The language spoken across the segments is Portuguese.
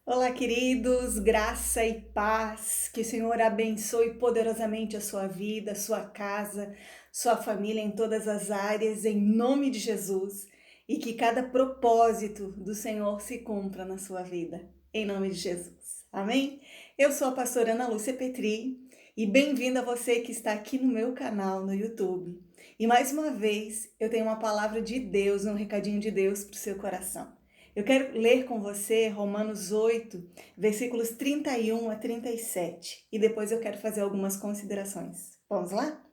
Olá, queridos, graça e paz, que o Senhor abençoe poderosamente a sua vida, a sua casa, sua família em todas as áreas, em nome de Jesus, e que cada propósito do Senhor se cumpra na sua vida, em nome de Jesus. Amém? Eu sou a pastora Ana Lúcia Petri e bem-vinda a você que está aqui no meu canal no YouTube. E mais uma vez, eu tenho uma palavra de Deus, um recadinho de Deus para o seu coração. Eu quero ler com você Romanos 8, versículos 31 a 37, e depois eu quero fazer algumas considerações. Vamos lá?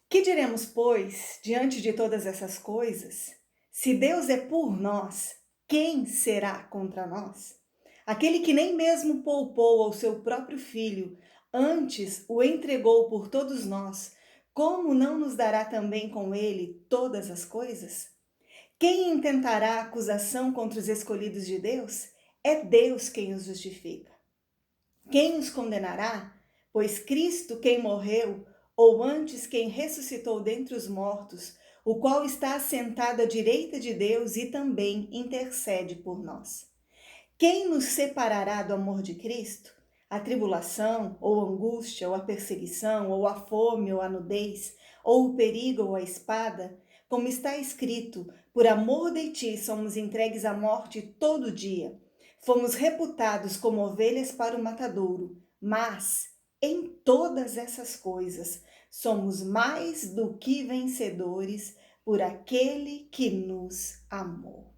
Que diremos, pois, diante de todas essas coisas? Se Deus é por nós, quem será contra nós? Aquele que nem mesmo poupou ao seu próprio filho, antes o entregou por todos nós, como não nos dará também com ele todas as coisas? Quem intentará acusação contra os escolhidos de Deus? É Deus quem os justifica. Quem os condenará? Pois Cristo, quem morreu, ou antes quem ressuscitou dentre os mortos, o qual está assentado à direita de Deus e também intercede por nós. Quem nos separará do amor de Cristo? A tribulação, ou a angústia, ou a perseguição, ou a fome, ou a nudez, ou o perigo, ou a espada? Como está escrito, por amor de ti somos entregues à morte todo dia. Fomos reputados como ovelhas para o matadouro, mas em todas essas coisas somos mais do que vencedores por aquele que nos amou.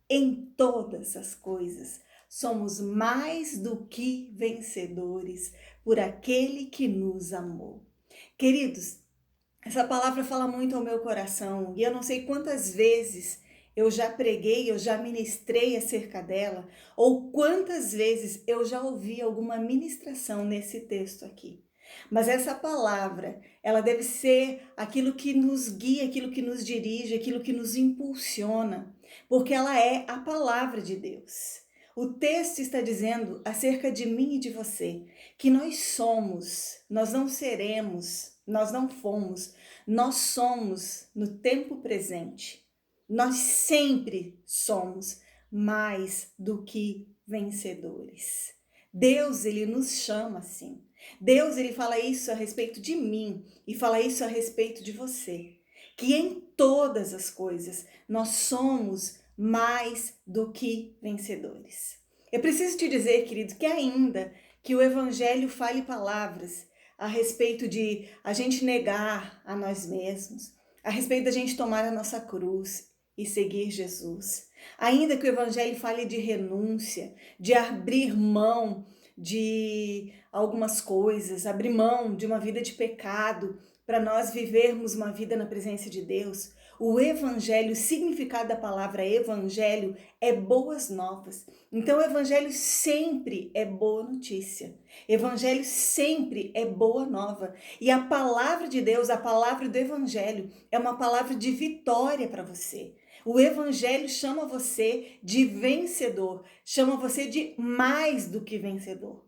Em todas as coisas, somos mais do que vencedores por aquele que nos amou. Queridos, essa palavra fala muito ao meu coração e eu não sei quantas vezes eu já preguei, eu já ministrei acerca dela, ou quantas vezes eu já ouvi alguma ministração nesse texto aqui. Mas essa palavra, ela deve ser aquilo que nos guia, aquilo que nos dirige, aquilo que nos impulsiona, porque ela é a palavra de Deus. O texto está dizendo acerca de mim e de você, que nós somos, nós não seremos, nós não fomos, nós somos no tempo presente. Nós sempre somos mais do que vencedores. Deus, ele nos chama assim. Deus, ele fala isso a respeito de mim e fala isso a respeito de você. Que em todas as coisas nós somos mais do que vencedores. Eu preciso te dizer, querido, que ainda que o evangelho fale palavras a respeito de a gente negar a nós mesmos, a respeito da gente tomar a nossa cruz e seguir Jesus. Ainda que o evangelho fale de renúncia, de abrir mão de algumas coisas, abrir mão de uma vida de pecado para nós vivermos uma vida na presença de Deus. O evangelho, o significado da palavra evangelho é boas novas. Então o evangelho sempre é boa notícia. Evangelho sempre é boa nova. E a palavra de Deus, a palavra do evangelho, é uma palavra de vitória para você. O evangelho chama você de vencedor, chama você de mais do que vencedor.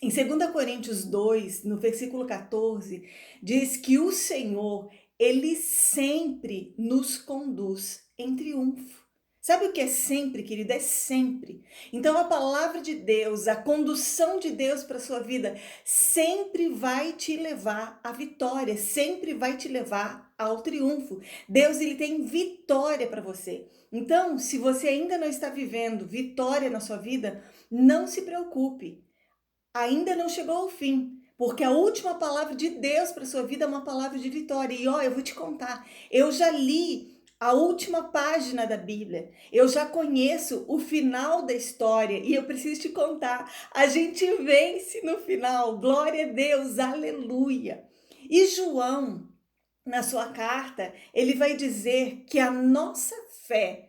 Em 2 Coríntios 2, no versículo 14, diz que o Senhor, ele sempre nos conduz em triunfo. Sabe o que é sempre, querida? É sempre. Então a palavra de Deus, a condução de Deus para a sua vida sempre vai te levar à vitória, sempre vai te levar ao triunfo. Deus, ele tem vitória para você. Então, se você ainda não está vivendo vitória na sua vida, não se preocupe. Ainda não chegou ao fim, porque a última palavra de Deus para sua vida é uma palavra de vitória. E ó, eu vou te contar, eu já li a última página da Bíblia, eu já conheço o final da história e eu preciso te contar, a gente vence no final, glória a Deus, aleluia. E João, na sua carta, ele vai dizer que a nossa fé,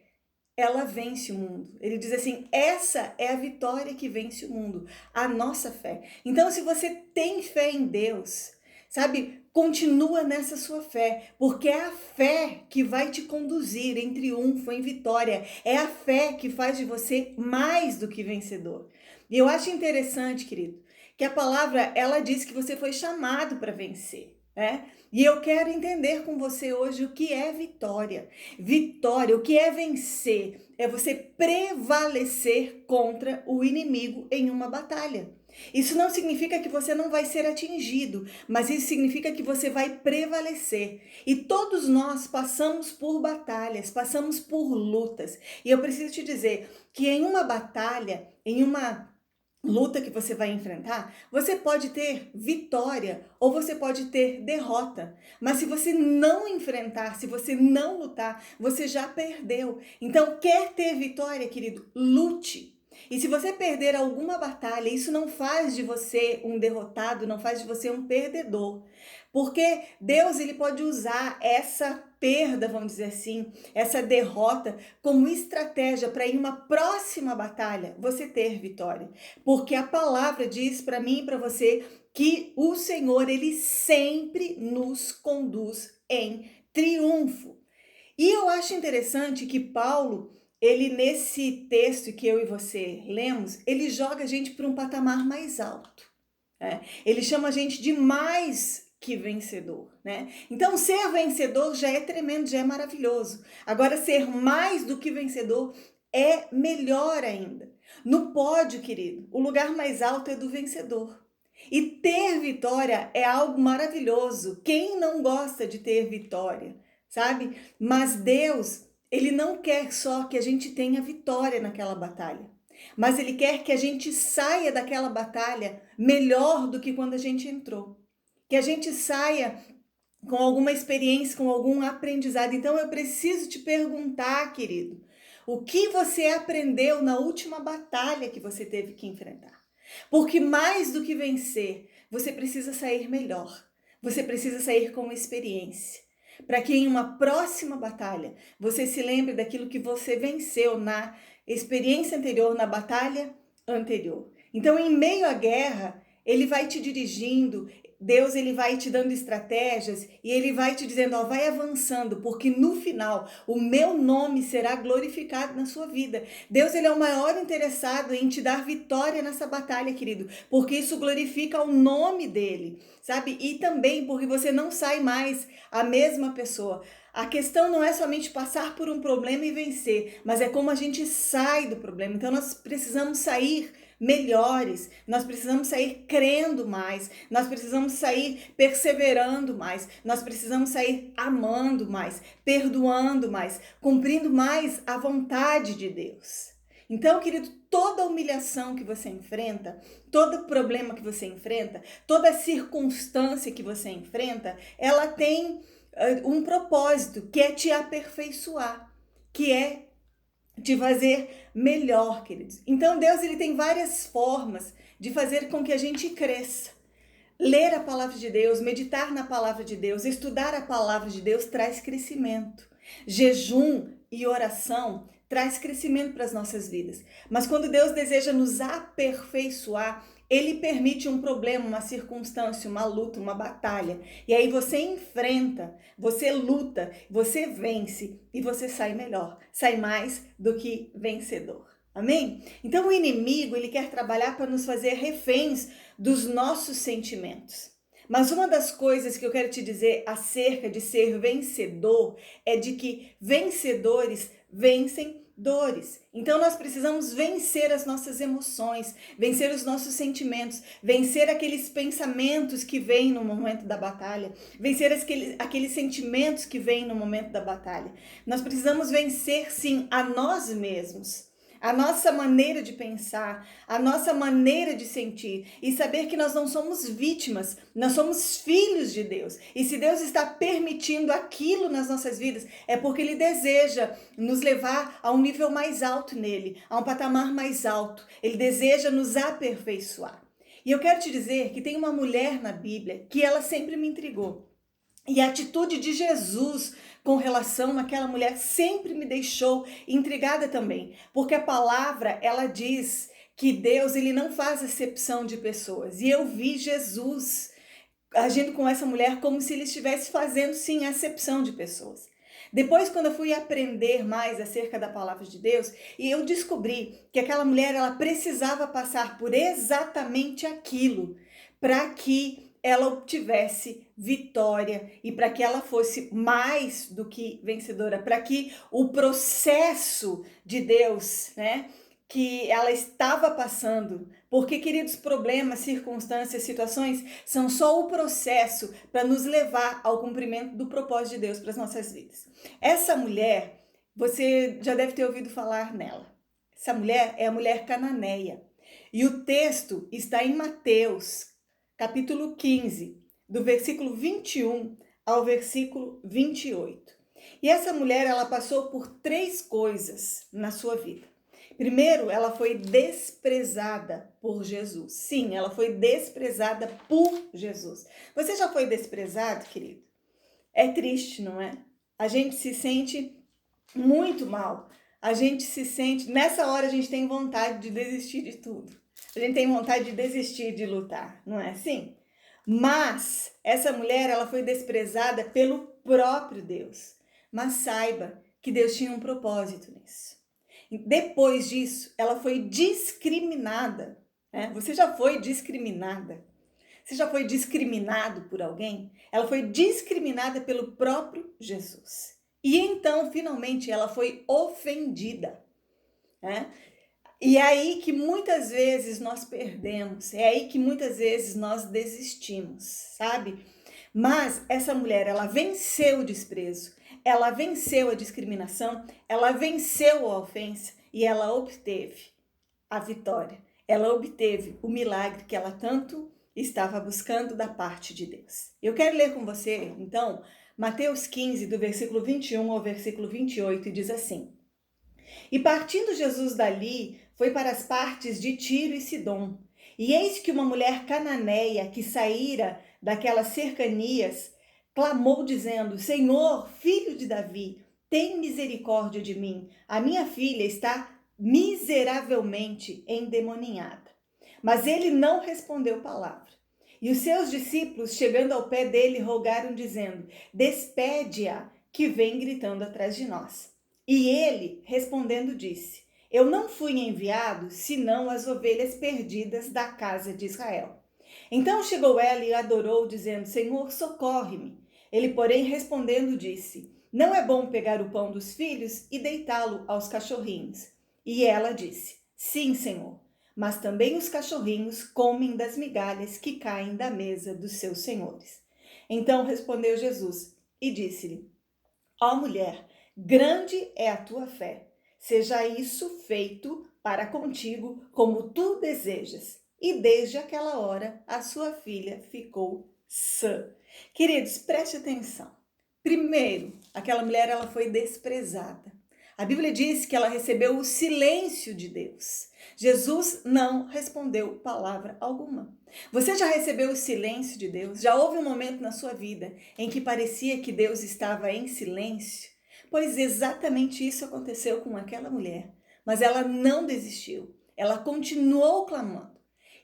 ela vence o mundo. Ele diz assim, essa é a vitória que vence o mundo, a nossa fé. Então, se você tem fé em Deus, sabe, continua nessa sua fé, porque é a fé que vai te conduzir em triunfo, em vitória. É a fé que faz de você mais do que vencedor. E eu acho interessante, querido, que a palavra, ela diz que você foi chamado para vencer, né? E eu quero entender com você hoje o que é vitória. Vitória, o que é vencer? é você prevalecer contra o inimigo em uma batalha. Isso não significa que você não vai ser atingido, mas isso significa que você vai prevalecer. E todos nós passamos por batalhas, passamos por lutas. E eu preciso te dizer que em uma batalha, em uma luta que você vai enfrentar, você pode ter vitória ou você pode ter derrota. Mas se você não enfrentar, se você não lutar, você já perdeu. Então, quer ter vitória, querido? Lute. E se você perder alguma batalha, isso não faz de você um derrotado, não faz de você um perdedor. Porque Deus, ele pode usar essa perda, vamos dizer assim, essa derrota como estratégia para em uma próxima batalha você ter vitória. Porque a palavra diz para mim e para você que o Senhor, ele sempre nos conduz em triunfo. E eu acho interessante que Paulo, ele nesse texto que eu e você lemos, ele joga a gente para um patamar mais alto. Ele chama a gente de mais que vencedor, né? Então, ser vencedor já é tremendo, já é maravilhoso. Agora, ser mais do que vencedor é melhor ainda. No pódio, querido, o lugar mais alto é do vencedor. E ter vitória é algo maravilhoso. Quem não gosta de ter vitória, sabe? Mas Deus, ele não quer só que a gente tenha vitória naquela batalha, mas ele quer que a gente saia daquela batalha melhor do que quando a gente entrou. Que a gente saia com alguma experiência, com algum aprendizado. Então eu preciso te perguntar, querido, o que você aprendeu na última batalha que você teve que enfrentar? Porque mais do que vencer, você precisa sair melhor. Você precisa sair com experiência. Para que em uma próxima batalha, você se lembre daquilo que você venceu na experiência anterior, na batalha anterior. Então, em meio à guerra, ele vai te dirigindo, Deus, ele vai te dando estratégias e ele vai te dizendo, ó, vai avançando, porque no final o meu nome será glorificado na sua vida. Deus, ele é o maior interessado em te dar vitória nessa batalha, querido, porque isso glorifica o nome dele, sabe? E também porque você não sai mais a mesma pessoa. A questão não é somente passar por um problema e vencer, mas é como a gente sai do problema. Então nós precisamos sair melhores, nós precisamos sair crendo mais, nós precisamos sair perseverando mais, nós precisamos sair amando mais, perdoando mais, cumprindo mais a vontade de Deus. Então, querido, toda humilhação que você enfrenta, todo problema que você enfrenta, toda circunstância que você enfrenta, ela tem um propósito, que é te aperfeiçoar, que é te fazer melhor, queridos. Então Deus, ele tem várias formas de fazer com que a gente cresça. Ler a palavra de Deus, meditar na palavra de Deus, estudar a palavra de Deus traz crescimento. Jejum e oração traz crescimento para as nossas vidas. Mas quando Deus deseja nos aperfeiçoar, ele permite um problema, uma circunstância, uma luta, uma batalha. E aí você enfrenta, você luta, você vence e você sai melhor. Sai mais do que vencedor. Amém? Então o inimigo, ele quer trabalhar para nos fazer reféns dos nossos sentimentos. Mas uma das coisas que eu quero te dizer acerca de ser vencedor é de que vencedores vencem dores. Então nós precisamos vencer as nossas emoções, vencer os nossos sentimentos, vencer aqueles pensamentos que vêm no momento da batalha, vencer aqueles sentimentos que vêm no momento da batalha. Nós precisamos vencer, sim, a nós mesmos, a nossa maneira de pensar, a nossa maneira de sentir e saber que nós não somos vítimas, nós somos filhos de Deus. E se Deus está permitindo aquilo nas nossas vidas, é porque Ele deseja nos levar a um nível mais alto nele, a um patamar mais alto. Ele deseja nos aperfeiçoar. E eu quero te dizer que tem uma mulher na Bíblia que ela sempre me intrigou. E a atitude de Jesus com relação àquela mulher sempre me deixou intrigada também, porque a palavra, ela diz que Deus, ele não faz acepção de pessoas. E eu vi Jesus agindo com essa mulher como se ele estivesse fazendo, sim, acepção de pessoas. Depois, quando eu fui aprender mais acerca da palavra de Deus, e eu descobri que aquela mulher, ela precisava passar por exatamente aquilo para que ela obtivesse vitória e para que ela fosse mais do que vencedora, para que o processo de Deus, né, que ela estava passando, porque, queridos, problemas, circunstâncias, situações são só o processo para nos levar ao cumprimento do propósito de Deus para as nossas vidas. Essa mulher, você já deve ter ouvido falar nela. Essa mulher é a mulher cananeia. E o texto está em Mateus, capítulo 15, do versículo 21 ao versículo 28. E essa mulher, ela passou por 3 coisas na sua vida. Primeiro, ela foi desprezada por Jesus. Sim, ela foi desprezada por Jesus. Você já foi desprezado, querido? É triste, não é? A gente se sente muito mal. A gente se sente... Nessa hora, a gente tem vontade de desistir de tudo. A gente tem vontade de desistir de lutar, não é assim? Mas essa mulher, ela foi desprezada pelo próprio Deus. Mas saiba que Deus tinha um propósito nisso. Depois disso, ela foi discriminada. Né? Você já foi discriminada? Você já foi discriminado por alguém? Ela foi discriminada pelo próprio Jesus. E então, finalmente, ela foi ofendida. Né? E é aí que muitas vezes nós perdemos, é aí que muitas vezes nós desistimos, sabe? Mas essa mulher, ela venceu o desprezo, ela venceu a discriminação, ela venceu a ofensa e ela obteve a vitória. Ela obteve o milagre que ela tanto estava buscando da parte de Deus. Eu quero ler com você, então, Mateus 15, do versículo 21 ao versículo 28, e diz assim: E partindo Jesus dali, foi para as partes de Tiro e Sidom. E eis que uma mulher cananeia que saíra daquelas cercanias, clamou dizendo: Senhor, filho de Davi, tem misericórdia de mim. A minha filha está miseravelmente endemoninhada. Mas ele não respondeu palavra. E os seus discípulos, chegando ao pé dele, rogaram dizendo: Despede-a, que vem gritando atrás de nós. E ele, respondendo, disse: Eu não fui enviado, senão as ovelhas perdidas da casa de Israel. Então chegou ela e adorou, dizendo: Senhor, socorre-me. Ele, porém, respondendo, disse: Não é bom pegar o pão dos filhos e deitá-lo aos cachorrinhos. E ela disse: Sim, Senhor, mas também os cachorrinhos comem das migalhas que caem da mesa dos seus senhores. Então respondeu Jesus e disse-lhe: Ó mulher, grande é a tua fé. Seja isso feito para contigo como tu desejas. E desde aquela hora a sua filha ficou sã. Queridos, preste atenção. Primeiro, aquela mulher, ela foi desprezada. A Bíblia diz que ela recebeu o silêncio de Deus. Jesus não respondeu palavra alguma. Você já recebeu o silêncio de Deus? Já houve um momento na sua vida em que parecia que Deus estava em silêncio? Pois exatamente isso aconteceu com aquela mulher. Mas ela não desistiu. Ela continuou clamando.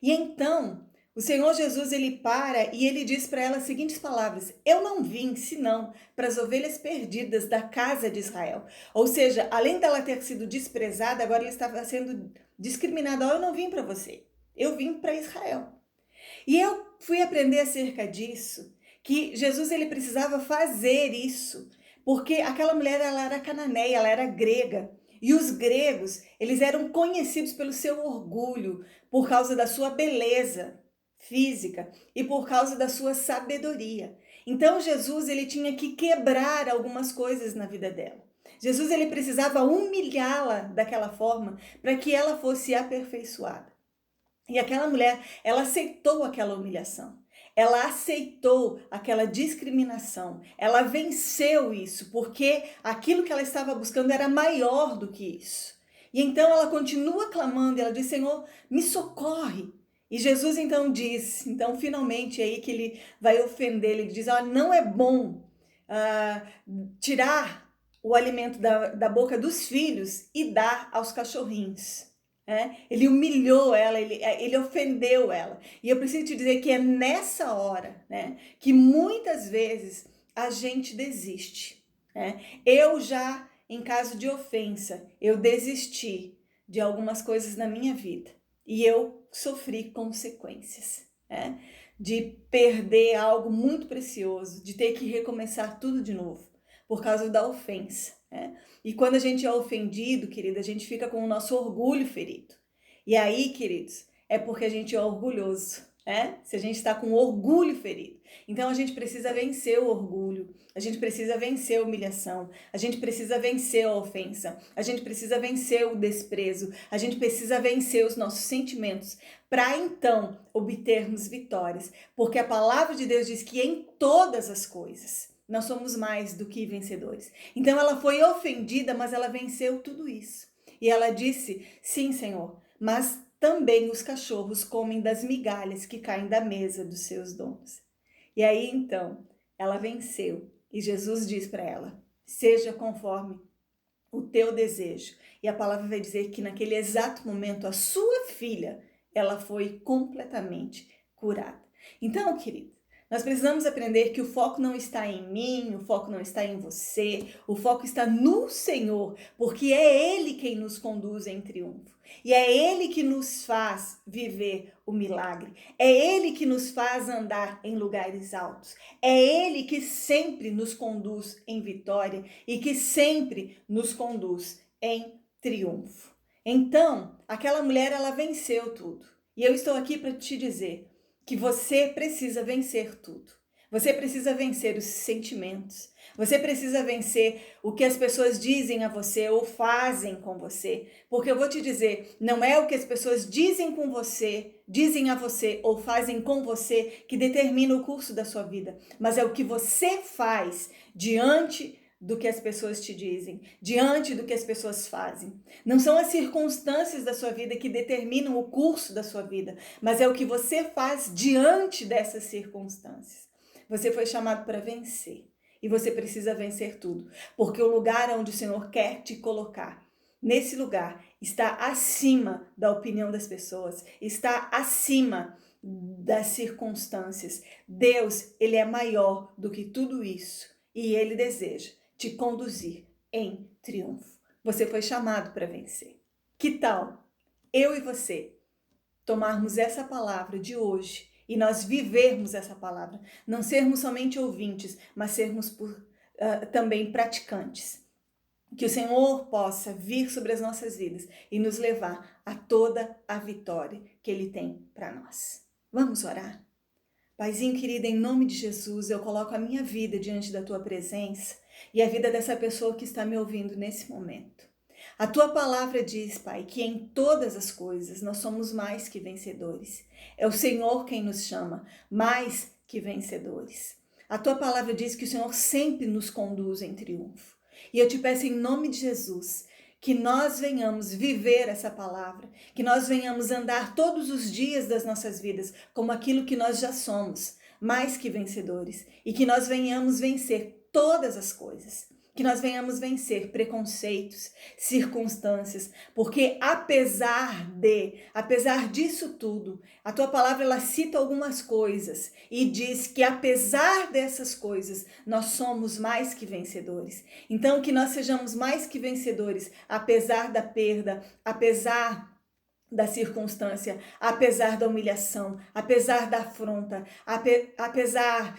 E então, o Senhor Jesus, ele para e ele diz para ela as seguintes palavras: Eu não vim senão para as ovelhas perdidas da casa de Israel. Ou seja, além dela ter sido desprezada, agora ela estava sendo discriminada. Eu não vim para você, eu vim para Israel. E eu fui aprender acerca disso, que Jesus, ele precisava fazer isso, porque aquela mulher, ela era cananeia, ela era grega. E os gregos, eles eram conhecidos pelo seu orgulho, por causa da sua beleza física e por causa da sua sabedoria. Então Jesus, ele tinha que quebrar algumas coisas na vida dela. Jesus, ele precisava humilhá-la daquela forma para que ela fosse aperfeiçoada. E aquela mulher, ela aceitou aquela humilhação. Ela aceitou aquela discriminação. Ela venceu isso, porque aquilo que ela estava buscando era maior do que isso. E então ela continua clamando, e ela diz: Senhor, me socorre. E Jesus então diz, então finalmente é aí que ele vai ofender, ele diz: não é bom tirar o alimento da boca dos filhos e dar aos cachorrinhos. Ele humilhou ela, ele ofendeu ela. E eu preciso te dizer que é nessa hora, né, que muitas vezes a gente desiste. Eu já, em caso de ofensa, eu desisti de algumas coisas na minha vida. E eu sofri consequências. né? De perder algo muito precioso, de ter que recomeçar tudo de novo, por causa da ofensa, né? E quando a gente é ofendido, querida, a gente fica com o nosso orgulho ferido. E aí, queridos, é porque a gente é orgulhoso, né? Se a gente está com orgulho ferido. Então a gente precisa vencer o orgulho, a gente precisa vencer a humilhação, a gente precisa vencer a ofensa, a gente precisa vencer o desprezo, a gente precisa vencer os nossos sentimentos para então obtermos vitórias, porque a palavra de Deus diz que em todas as coisas nós somos mais do que vencedores. Então ela foi ofendida, mas ela venceu tudo isso. E ela disse: sim, Senhor, mas também os cachorros comem das migalhas que caem da mesa dos seus donos. E aí então ela venceu. E Jesus diz para ela: seja conforme o teu desejo. E a palavra vai dizer que naquele exato momento a sua filha, ela foi completamente curada. Então, querido, nós precisamos aprender que o foco não está em mim, o foco não está em você, o foco está no Senhor, porque é Ele quem nos conduz em triunfo. E é Ele que nos faz viver o milagre. É Ele que nos faz andar em lugares altos. É Ele que sempre nos conduz em vitória e que sempre nos conduz em triunfo. Então, aquela mulher, ela venceu tudo. E eu estou aqui para te dizer que você precisa vencer tudo. Você precisa vencer os sentimentos. Você precisa vencer o que as pessoas dizem a você ou fazem com você. Porque eu vou te dizer, não é o que as pessoas dizem com você, dizem a você ou fazem com você que determina o curso da sua vida, mas é o que você faz diante do que as pessoas te dizem, diante do que as pessoas fazem. Não são as circunstâncias da sua vida que determinam o curso da sua vida, mas é o que você faz diante dessas circunstâncias. Você foi chamado para vencer e você precisa vencer tudo, porque o lugar onde o Senhor quer te colocar, nesse lugar, está acima da opinião das pessoas, está acima das circunstâncias. Deus, Ele é maior do que tudo isso e Ele deseja te conduzir em triunfo. Você foi chamado para vencer. Que tal eu e você tomarmos essa palavra de hoje e nós vivermos essa palavra, não sermos somente ouvintes, mas sermos também praticantes. Que o Senhor possa vir sobre as nossas vidas e nos levar a toda a vitória que Ele tem para nós. Vamos orar? Paizinho querido, em nome de Jesus, eu coloco a minha vida diante da Tua presença e a vida dessa pessoa que está me ouvindo nesse momento. A Tua palavra diz, Pai, que em todas as coisas nós somos mais que vencedores. É o Senhor quem nos chama, mais que vencedores. A Tua palavra diz que o Senhor sempre nos conduz em triunfo. E eu te peço em nome de Jesus, que nós venhamos viver essa palavra, que nós venhamos andar todos os dias das nossas vidas como aquilo que nós já somos, mais que vencedores, e que nós venhamos vencer todas as coisas, que nós venhamos vencer preconceitos, circunstâncias, porque apesar disso tudo, a tua palavra ela cita algumas coisas e diz que apesar dessas coisas, nós somos mais que vencedores. Então que nós sejamos mais que vencedores, apesar da perda, apesar da circunstância, apesar da humilhação, apesar da afronta, apesar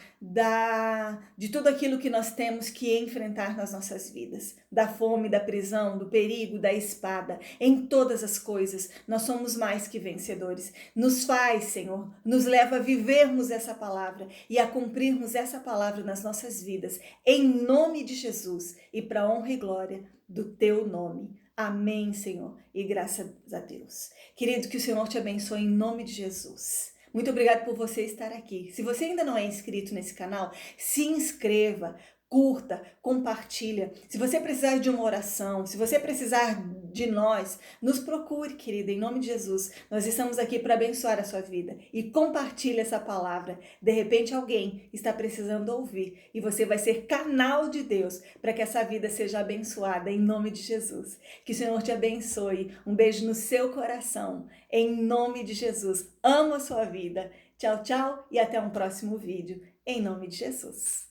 de tudo aquilo que nós temos que enfrentar nas nossas vidas, da fome, da prisão, do perigo, da espada, em todas as coisas, nós somos mais que vencedores. Nos faz, Senhor, nos leva a vivermos essa palavra e a cumprirmos essa palavra nas nossas vidas, em nome de Jesus e para a honra e glória do teu nome. Amém, Senhor, e graças a Deus. Querido, que o Senhor te abençoe em nome de Jesus. Muito obrigado por você estar aqui. Se você ainda não é inscrito nesse canal, se inscreva, curta, compartilha. Se você precisar de uma oração, se você precisar de nós, nos procure, querida, em nome de Jesus. Nós estamos aqui para abençoar a sua vida. E compartilhe essa palavra. De repente alguém está precisando ouvir e você vai ser canal de Deus para que essa vida seja abençoada em nome de Jesus. Que o Senhor te abençoe. Um beijo no seu coração. Em nome de Jesus. Amo a sua vida. Tchau, tchau e até um próximo vídeo. Em nome de Jesus.